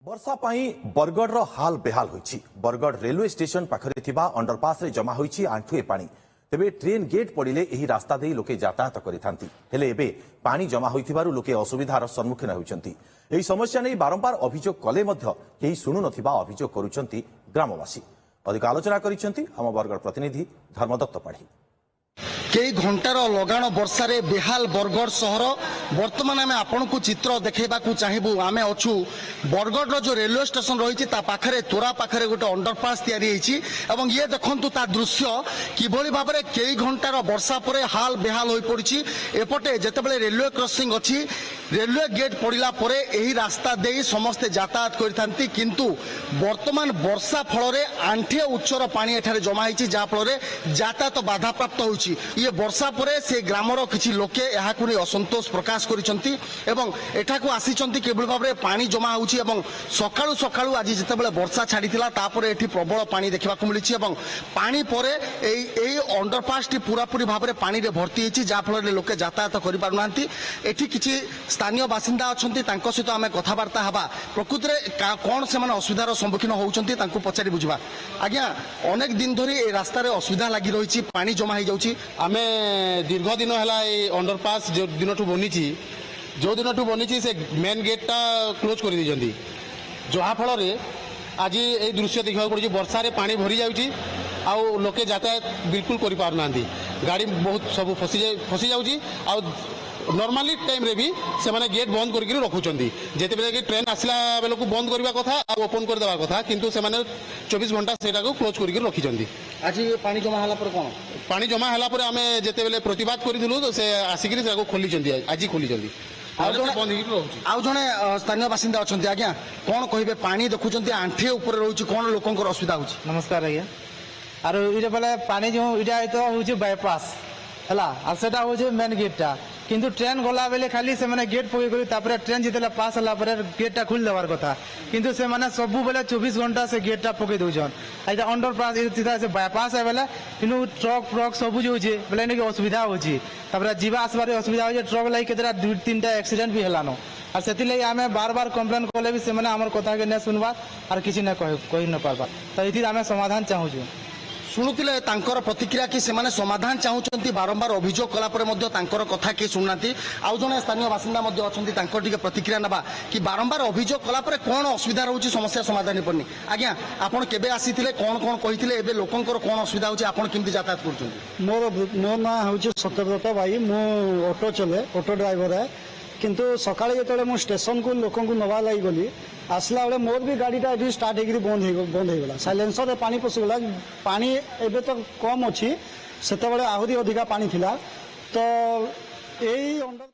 वर्षा पाई बरगढ़ हाल बेहाल होइछि। Bargarh railway station पाखरे थिबा अंडरपास रे जमा होइछि आंठुए पानी। तेबे ट्रेन गेट पड़िले एही रास्ता देई लोके यातायात करिथांती, हेले एबे पानी जमा होइथिबारु लोके असुविधार सम्मुखीन होइछंती। एही समस्या नै बारंबार अभियोग कले मध्य केही सुनु नथिबा अभियोग करूछंती ग्रामवासी। अधिक आलोचना करिछंती हम बरगढ़ प्रतिनिधि धर्मदत्त पाढ़ी। कई घंटार लगाण वर्षा बेहाल बरगढ़ सहर। बर्तमान आम आपण को चित्र देखा चाहबू। आम अच्छु बरगढ़ जो रेलवे स्टेशन रही पाखरे तोरा पाखरे गोटे अंडरपास तैयारी ये देखु ता दृश्य किभली भाव में कई घंटार वर्षा पर हाल बेहाल हो पड़ी। एपटे जितेबाला रेलवे क्रॉसिंग अच्छी रेलवे गेट पड़ा पर यही रास्ता दे समस्ते यातायात करथांती, किंतु वर्तमान वर्षा फल आंठे उच्चर पानी एठारे जमा होती जहाँफल यातायात बाधाप्राप्त होती। ये वर्षा परे से ग्रामर किछि लोके एहाकु नै असंतोष प्रकाश करिसंती एवं एठाकु आसीचंती केबल भाबरे पानी जमा होउछि एवं सकाळु सकाळु आज जेतेबेले वर्षा छाडिथिला तापरे एठी प्रबल पानी देखिबाकु मिलिछि एवं पानी परे एई अंडरपास टी पूरा पूरी भाबरे पानी रे भर्ती हेछि जा फल लोके यातायात करि पारु नांती। एठी किछि स्थानीय बासिंदा अछंती, तांको सहित आमे कथाबार्ता हबा प्रकृति रे कोन से माने असुविधार सम्मुखीन होउचंती तांको पचारि बुझबा। आज्ञा अनेक दिन धरि ए रास्ता रे असुविधा लागि रहिछि, पानी जमा हो जाउछि। आमे दीर्घ दिन है अंडरपास जो दिन बनी से मेन गेटा क्लोज कर दी जहाँफल आज ये दृश्य देखा पड़ी। वर्षा रे पानी भरी जाऊँगी आउ लोके यातायात बिल्कुल कर पारना गाड़ी बहुत सब फसी जाऊँगी। नॉर्मली टाइम रे भी से माने गेट बंद करके रखुचंदी। जेतेबेले कि ट्रेन आसला बेले को बंद करबा कथा आ ओपन कर देबा कथा, किंतु से माने 24 घंटा सेटा को क्लोज करके रखिचंदी। आज पानी जमा हला पर कोन पानी जमा हला पर आमे जेतेबेले प्रतिवाद करिदिलु तो से आसिकरी से खोलीचंदी। आज खोलीचंदी आउ जने स्थानीय बासिंदा अछंती। आज्ञा कोन कहिबे पानी देखुचंती आंठे ऊपर रहउची कोन लोकंकर असुविधा होची? नमस्कार आज्ञा। आरो इरे बेले पानी जो इडा तो होची बाईपास हला आ सेटा होची मेन गेटटा, किंतु ट्रेन गला बेले खाली से माने गेट पके करी तापरे ट्रेन जितेला पास हला पर गेटटा खुल देवार कथा, किंतु से माने सबु बेले 24 घंटा से गेटटा पके दउछन। आइदा अंडरपास ए सीधा से बाईपास है बेले किनु ट्रक सबु जो होची बेले ने असुविधा होची। तापरे जीवा आसबार असुविधा होची। ट्रक लाई केतरा 2-3टा एक्सीडेंट भी हलानो और सेति लई आमे बार-बार कंप्लेन करले भी से माने हमर कथा के ने सुनबा और किछि न कहि न पारबा। तो इति आमे समाधान चाहू छु। शुणुले तांकर प्रतिक्रिया कि सेमाने समाधान चाहूचंती। बारंबार अभियोग कला परे मध्य तांकर कथा के सुननाती। आउ जने स्थानीय बासिंदा मध्य अछंती, तांकर टिके प्रतिक्रिया नबा कि बारंबार अभियोग कला परे कोन असुविधा रहउची समस्या समाधान पड़नी। आज्ञा आपण केबे आसीथिले कोन कोन कहिथिले एबे लोकंकर कोन असुविधा होची आपण केमति यातायात करचंती? मोर ना होची सत्यव्रत भाई। मो ऑटो चले, ऑटो ड्राइवर है, किंतु सकाळे जेतले मो स्टेशन को लोकन को नवा लाई गली आसला बेले मोर भी गाड़ीटा एठी स्टार्ट हेकरी बंद हे गला। साइलेंसर रे पानी पसि गला। पानी एबे तो कम अछि, सेते बेले आहुरी अधिका पानी थिला। तो एई